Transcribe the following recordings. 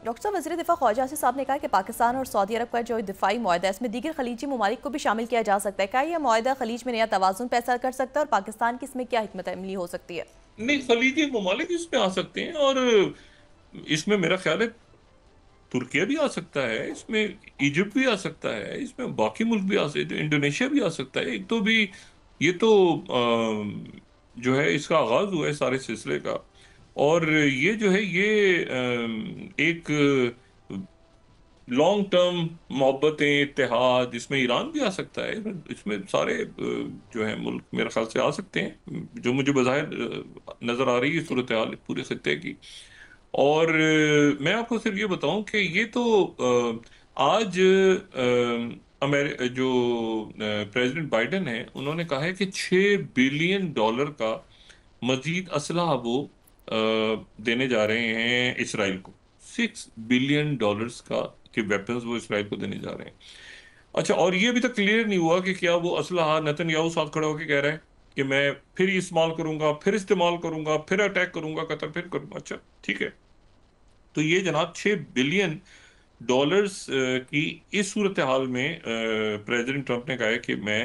Doctor صاحب، وزیر دفاع خواجہ آصف صاحب نے کہا کہ پاکستان اور سعودی عرب کا جو دفاعی معاہدہ ہے اس میں دیگر خلیجی ممالک کو بھی شامل کیا جا سکتا ہے. کیا یہ معاہدہ خلیج میں نیا توازن پیدا کر سکتا ہے اور پاکستان کی اس میں کیا حکمت عملی ہو سکتی ہے؟ نہیں، خلیجی ممالک اس میں آ سکتے ہیں، اور اس میں میرا خیال ہے ترکیہ بھی آ سکتا ہے، اس میں ایجپٹ بھی آ سکتا ہے، اس میں باقی ملک بھی آ سکتے ہیں، انڈونیشیا بھی آ سکتا ہے. ایک تو بھی یہ تو جو ہے اس کا آغاز ہوا ہے سارے سلسلے کا، اور یہ جو ہے یہ ایک لانگ ٹرم محبتیں، اتحاد، اس میں ایران بھی آ سکتا ہے، اس میں سارے جو ہیں ملک میرے خیال سے آ سکتے ہیں، جو مجھے بظاہر نظر آ رہی ہے جی. صورتحال پورے خطے کی. اور میں آپ کو صرف یہ بتاؤں کہ یہ تو آج جو پریزیڈنٹ بائیڈن ہے انہوں نے کہا ہے کہ $6 بلین کا مزید اسلحہ وہ دینے جا رہے ہیں اسرائیل کو. $6 بلین کا کہ ویپنز وہ اسرائیل کو دینے جا رہے ہیں. اچھا، اور یہ ابھی تک کلیئر نہیں ہوا کہ کیا وہ اسلحہ نتن یاہو ساتھ کھڑا ہو کے کہہ رہا ہے کہ میں پھر یہ استعمال کروں گا، پھر استعمال کروں گا، پھر اٹیک کروں گا قطر، پھر کروں گا. اچھا ٹھیک ہے، تو یہ جناب $6 بلین کی اس صورتحال میں پریزیڈنٹ ٹرمپ نے کہا ہے کہ میں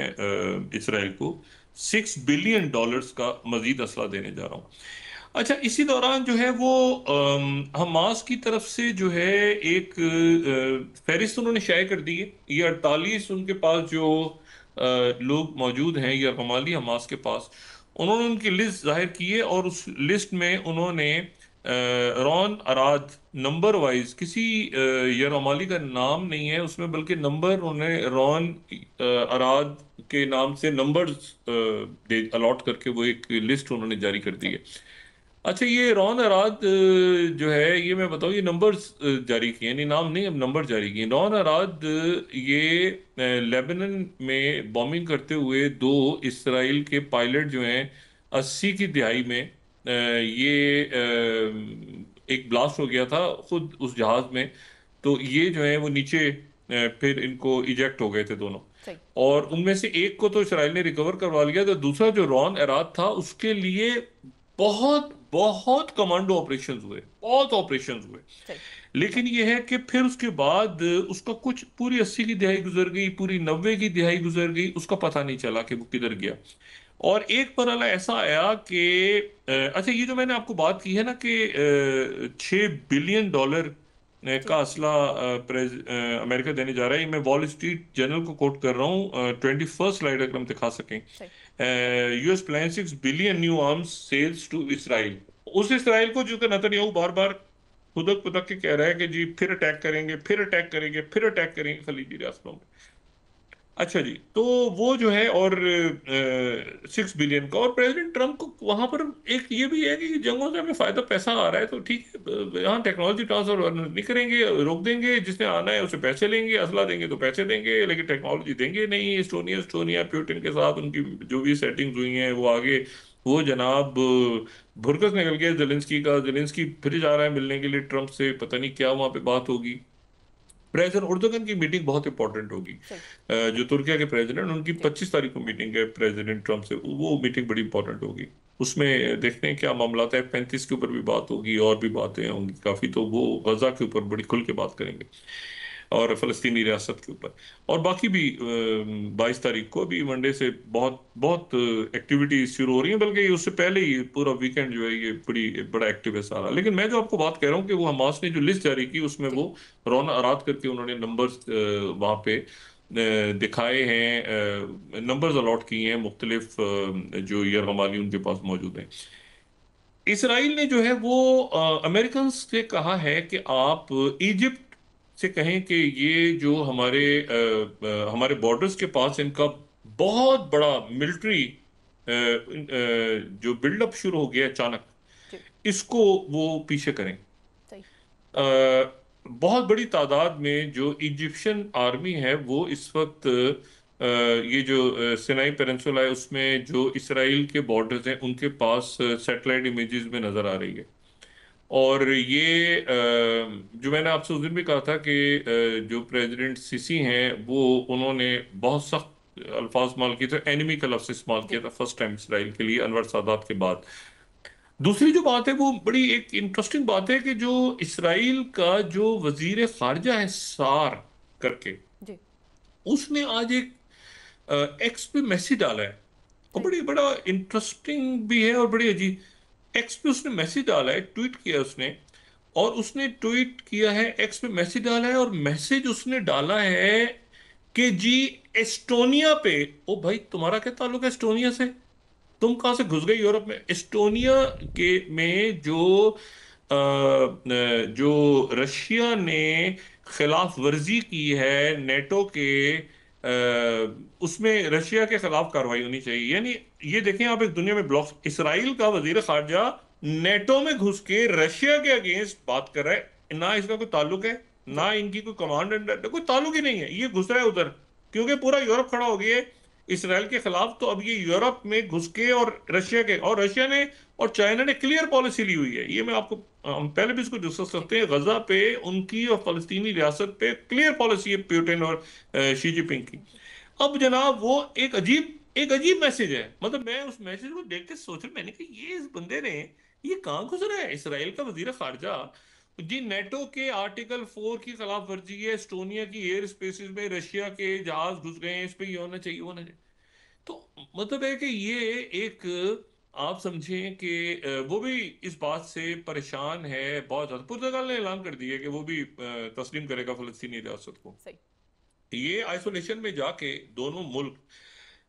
اسرائیل کو $6 بلین کا مزید اسلحہ دینے جا رہا ہوں. اچھا، اسی دوران جو ہے وہ حماس کی طرف سے جو ہے ایک فہرست انہوں نے شائع کر دی ہے. یہ 48 ان کے پاس جو لوگ موجود ہیں یا رمالی حماس کے پاس، انہوں نے ان کی لسٹ ظاہر کی ہے، اور اس لسٹ میں انہوں نے رون اراد نمبر وائز کسی یرغمالی کا نام نہیں ہے اس میں، بلکہ نمبر انہوں نے رون اراد کے نام سے نمبرز الاٹ کر کے وہ ایک لسٹ انہوں نے جاری کر دی ہے. اچھا، یہ رون اراد جو ہے یہ میں بتاؤں، یہ نمبرز جاری کیے، یعنی نام نہیں، اب نمبر جاری کیے. رون اراد یہ لیبنن میں بومنگ کرتے ہوئے دو اسرائیل کے پائلٹ جو ہیں 80 کی دہائی میں یہ ایک بلاسٹ ہو گیا تھا خود اس جہاز میں، تو یہ جو ہے وہ نیچے پھر ان کو ایجیکٹ ہو گئے تھے دونوں، صحیح. اور ان میں سے ایک کو تو اسرائیل نے ریکور کروا لیا، تو دوسرا جو رون اراد تھا اس کے لیے بہت بہت کمانڈو آپریشنز ہوئے، بہت آپریشنز ہوئے. صحیح. لیکن یہ ہے کہ پھر اس کے بعد اس کا کچھ پوری 80 کی دہائی گزر گئی، پوری 90 کی دہائی گزر گئی، اس کا پتہ نہیں چلا کہ وہ کدھر گیا. اور ایک مرحلہ ایسا آیا کہ اچھا، یہ جو میں نے آپ کو بات کی ہے نا کہ $6 بلین جی. کا اسلحہ امریکہ دینے جا رہا ہے، یہ میں وال اسٹریٹ جرنل کو کوٹ کر رہا ہوں، 21 سلائیڈ اگر ہم دکھا سکیں. صحیح. U S plan 6 billion new arms sales to Israel. اس اسرائیل کو جو کہ نتن یاہو بار بار خدک پدک کے کہہ رہا ہے کہ جی پھر اٹیک کریں گے، پھر اٹیک کریں گے، پھر اٹیک کریں گے خلیجی ریاستوں میں. اچھا جی، تو وہ جو ہے، اور 6 بلین کا، اور پریزیڈنٹ ٹرمپ کو وہاں پر ایک یہ بھی ہے کہ جنگوں سے ہمیں فائدہ پیسہ آ رہا ہے تو ٹھیک ہے، یہاں ٹیکنالوجی ٹرانسفر نہیں کریں گے، روک دیں گے، جس نے آنا ہے اسے پیسے لیں گے، اسلحہ دیں گے تو پیسے دیں گے، لیکن ٹیکنالوجی دیں گے نہیں. اسٹونیا پیوٹن کے ساتھ ان کی جو بھی سیٹنگز ہوئی ہیں وہ آگے، وہ جناب بھرکس نکل گیا زیلنسکی کا. زیلنسکی پھر جا رہا ہے ملنے کے لیے ٹرمپ سے، پتہ نہیں کیا وہاں پہ بات ہوگی. پریزیڈنٹ اردوگن کی میٹنگ بہت امپورٹنٹ ہوگی، صحیح. جو ترکیہ کے پریزیڈنٹ، ان کی جی. 25 تاریخ کو میٹنگ ہے پریزیڈنٹ ٹرمپ سے، وہ میٹنگ بڑی امپورٹنٹ ہوگی. اس میں دیکھتے ہیں کیا معاملات ہے. 35 کے اوپر بھی بات ہوگی، اور بھی باتیں ہوں گی کافی، تو وہ غزہ کے اوپر بڑی کھل کے بات کریں گے، اور فلسطینی ریاست کے اوپر. اور باقی بھی 22 تاریخ کو بھی ون ڈے سے بہت بہت ایکٹیویٹیز شروع ہو رہی ہیں، بلکہ اس سے پہلے ہی پورا ویکینڈ جو ہے یہ بڑا ایکٹیو ہے سارا. لیکن میں جو آپ کو بات کہہ رہا ہوں کہ وہ حماس نے جو لسٹ جاری کی اس میں جی. وہ رونا اراد کر کے انہوں نے نمبرز وہاں پہ دکھائے ہیں، نمبرز الاٹ کیے ہیں مختلف جو یرغمالی ان کے پاس موجود ہیں. اسرائیل نے جو ہے وہ امریکنز سے کہا ہے کہ آپ ایجپٹ سے کہیں کہ یہ جو ہمارے بارڈرز کے پاس ان کا بہت بڑا ملٹری جو بلڈ اپ شروع ہو گیا اچانک، جی. اس کو وہ پیچھے کریں. صحیح. بہت بڑی تعداد میں جو ایجپشن آرمی ہے وہ اس وقت یہ جو سینائی پیننسولا ہے اس میں جو اسرائیل کے بارڈرز ہیں ان کے پاس سیٹلائٹ امیجز میں نظر آ رہی ہے. اور یہ جو میں نے آپ سے اس دن بھی کہا تھا کہ جو پریزیڈنٹ سیسی ہیں وہ انہوں نے بہت سخت الفاظ استعمال کیے تھے، اینیمی کا لفظ استعمال جی. کیا تھا فرسٹ ٹائم اسرائیل کے لیے انور سادات کے بعد. दूसरी जो बात है वो बड़ी एक इंटरेस्टिंग बात है कि जो इसराइल का जो वजीर खारजा है सार करके, जी। उसने आज एक एक्स पे मैसेज डाला है, और सही। बड़ी बड़ा इंटरेस्टिंग भी है और बड़ी अजीब। एक्स पे उसने मैसेज डाला है, ट्वीट किया उसने, और उसने ट्वीट किया है, एक्स पे मैसेज डाला है, और मैसेज उसने डाला है कि जी एस्टोनिया पे। ओ भाई, तुम्हारा क्या ताल्लुक है एस्टोनिया से? तुम कहाँ से घुस गए यूरोप में? एस्टोनिया के में जो रशिया ने खिलाफ वर्जी की है नेटो के, उसमें रशिया के खिलाफ कार्रवाई होनी चाहिए। यानी ये देखें आप, एक दुनिया में ब्लॉक, इसराइल का वजीर खारजा नेटो में घुस के रशिया के अगेंस्ट बात कर रहा है। ना इसका कोई ताल्लुक है, जी। ना इनकी कोई कमांड अंडर, कोई ताल्लुक ही नहीं है, ये घुस रहा है उधर क्योंकि पूरा यूरोप खड़ा हो गया है इसराइल के खिलाफ। तो अब ये यूरोप में घुस के, और रशिया ने और चाइना ने क्लियर पॉलिसी ली हुई है। ये मैं आपको, हम पहले भी इसको डिस्कस जी। करते हैं, गजा पे उनकी और फलस्तीनी रियासत पे क्लियर पॉलिसी है पुतिन और शी जिनपिंग की। जिनपिंग की। अब जनाब वो एक अजीब मैसेज है। मतलब मैं उस मैसेज को देख के सोच रहा, मैंने कहा ये इस बंदे ने ये कहाँ घुस रहा है, इसराइल का वजीर खारजा जी। नेटो के आर्टिकल 4 की खिलाफ वर्जी है, एस्टोनिया की एयर स्पेसेस में रशिया के जहाज घुस गए हैं, इस पे ये होना चाहिए, वो होना चाहिए। तो मतलब है कि ये एक, आप समझें कि वो भी इस बात से परेशान है बहुत ज्यादा। पुर्तगाल ने ऐलान कर दिया कि वो भी तस्लीम करेगा फलस्तीनी रियासत को। सही। ये आइसोलेशन में जाके दोनों मुल्क,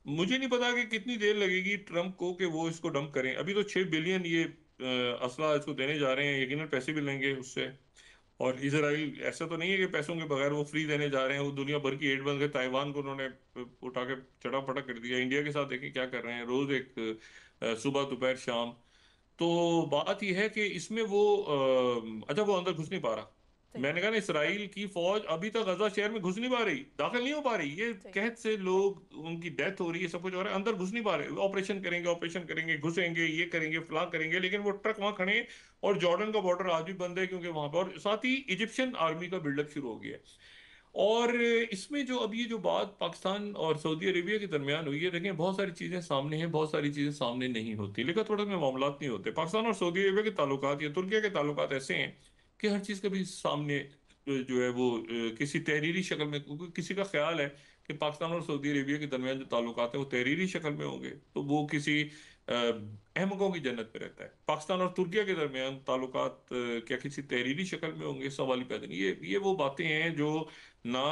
मुझे नहीं पता कि कितनी देर लगेगी ट्रम्प को कि वो इसको डंप करें। अभी तो 6 बिलियन ये असला इसको देने जा रहे हैं, यकीनन पैसे भी लेंगे उससे। और इसराइल ऐसा तो नहीं है कि पैसों के बगैर वो फ्री देने जा रहे हैं, वो दुनिया भर की एड बन गए। ताइवान को उन्होंने उठा के चटा पटा कर दिया। इंडिया के साथ देखें क्या कर रहे हैं, रोज एक सुबह दोपहर शाम। तो बात यह है कि इसमें वो अच्छा, वो अंदर घुस नहीं पा रहा। सही। मैंने कहा ना, इसराइल की फौज अभी तक गजा शहर में घुस नहीं पा रही, दाखिल नहीं हो पा रही। ये सही। कहत से लोग, उनकी डेथ हो रही है, सब कुछ हो रहा है, अंदर घुस नहीं पा रहे। ऑपरेशन करेंगे, ऑपरेशन करेंगे, घुसेंगे, ये करेंगे, फलां करेंगे, लेकिन वो ट्रक वहां खड़े हैं। और जॉर्डन का बॉर्डर आज भी बंद है क्योंकि वहां पर, और साथ ही इजिप्शियन आर्मी का बिल्डअप शुरू हो गया है। और इसमें जो अब ये जो बात पाकिस्तान और सऊदी अरेबिया के दरमियान हुई है, देखें बहुत सारी चीजें सामने हैं, बहुत सारी चीजें सामने नहीं होती, लेकिन थोड़ा में मामला नहीं होते। पाकिस्तान और सऊदी अरेबिया के ताल्लुकात या तुर्किया के ताल्लुकात ऐसे हैं कि हर चीज कभी सामने जो है वो किसी तहरीरी शक्ल में, क्योंकि किसी का ख्याल है कि पाकिस्तान और सऊदी अरेबिया के दरमियान जो ताल्लुकात है वो तहरीरी शक्ल में होंगे, तो वो किसी अहमकों की जन्नत में रहता है। पाकिस्तान और तुर्किया के दरमियान ताल्लुकात क्या किसी तहरीरी शक्ल में होंगे, सवाल ही पैदा नहीं। ये वो बातें हैं जो ना,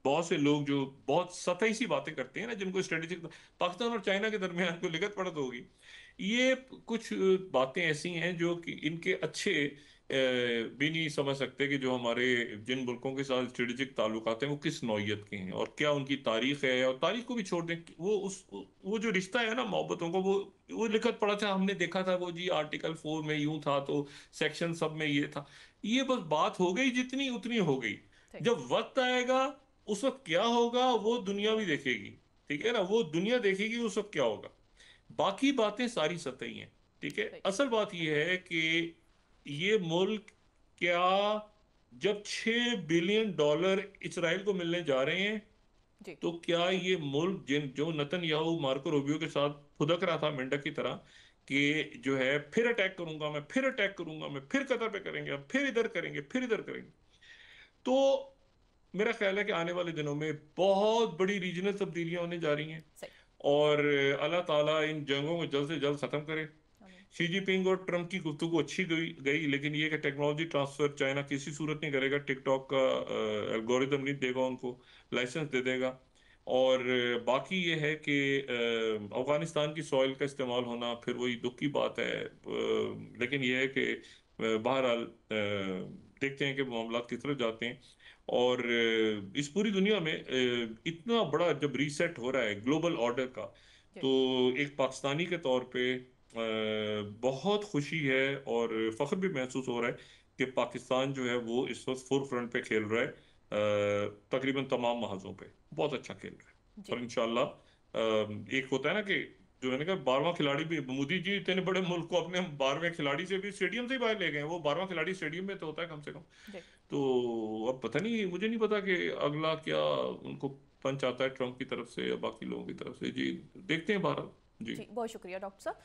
बहुत से लोग जो बहुत सतही सी बातें करते हैं ना, जिनको स्ट्रेटेजिक, पाकिस्तान और चाइना के दरमियान कोई लिगत पड़त होगी। ये कुछ बातें ऐसी हैं जो कि इनके अच्छे भी नहीं समझ सकते कि जो हमारे जिन मुल्कों के साथ स्ट्रेटेजिक ताल्लुकात हैं वो किस नौइयत के हैं और क्या उनकी तारीख है। और तारीख को भी छोड़ दें, वो जो रिश्ता है ना मोहब्बतों को, वो लिखत पड़ा था, हमने देखा था, वो जी आर्टिकल 4 में यूं था तो सेक्शन सब में ये था। ये बस बात हो गई, जितनी उतनी हो गई। सही। जब वक्त आएगा उस वक्त क्या होगा वो दुनिया भी देखेगी। ठीक है ना, वो दुनिया देखेगी उस वक्त क्या होगा। बाकी बातें सारी सतही हैं। ठीक है, सही। असल बात यह है कि ये मुल्क क्या, जब $6 बिलियन इसराइल को मिलने जा रहे हैं, जी। तो क्या ये मुल्क जिन जो नतनयाहू मार्को रूबियो के साथ फुदक रहा था मेंढक की तरह, कि जो है फिर अटैक करूंगा मैं, फिर अटैक करूंगा मैं, फिर कतर पे करेंगे, अब फिर इधर करेंगे, फिर इधर करेंगे, तो मेरा ख्याल है कि आने वाले दिनों में बहुत बड़ी रीजनल तब्दीलियां होने जा रही हैं। सही। और अल्लाह ताला इन जंगों को जल्द से जल्द खत्म करे। आमीन। शी जिनपिंग और ट्रम्प की गुफ्तगू अच्छी गई, लेकिन ये कि टेक्नोलॉजी ट्रांसफर चाइना किसी सूरत नहीं करेगा। टिकटॉक का एल्गोरिदम नहीं देगा उनको, लाइसेंस दे देगा। और बाकी ये है कि अफगानिस्तान की सॉइल का इस्तेमाल होना फिर वही दुख की बात है। लेकिन ये है कि बहरहाल देखते हैं कि मामला किस तरफ जाते हैं। और इस पूरी दुनिया में इतना बड़ा जब रीसेट हो रहा है ग्लोबल ऑर्डर का, जी। तो एक पाकिस्तानी के तौर पे बहुत खुशी है और फख्र भी महसूस हो रहा है कि पाकिस्तान जो है वो इस वक्त फोर फ्रंट पे खेल रहा है, तकरीबन तमाम महाजों पे बहुत अच्छा खेल रहा है। जी। और इंशाल्लाह एक होता है ना कि जो मैंने कहा 12वां खिलाड़ी भी, मोदी जी इतने बड़े मुल्क को अपने 12वें खिलाड़ी से भी स्टेडियम से ही बाहर ले गए हैं। वो 12वां खिलाड़ी स्टेडियम में तो होता है कम से कम। जी। तो अब पता नहीं, मुझे नहीं पता कि अगला क्या उनको पंच आता है ट्रम्प की तरफ से या बाकी लोगों की तरफ से। जी देखते हैं, भारत। जी। जी, बहुत शुक्रिया डॉक्टर साहब।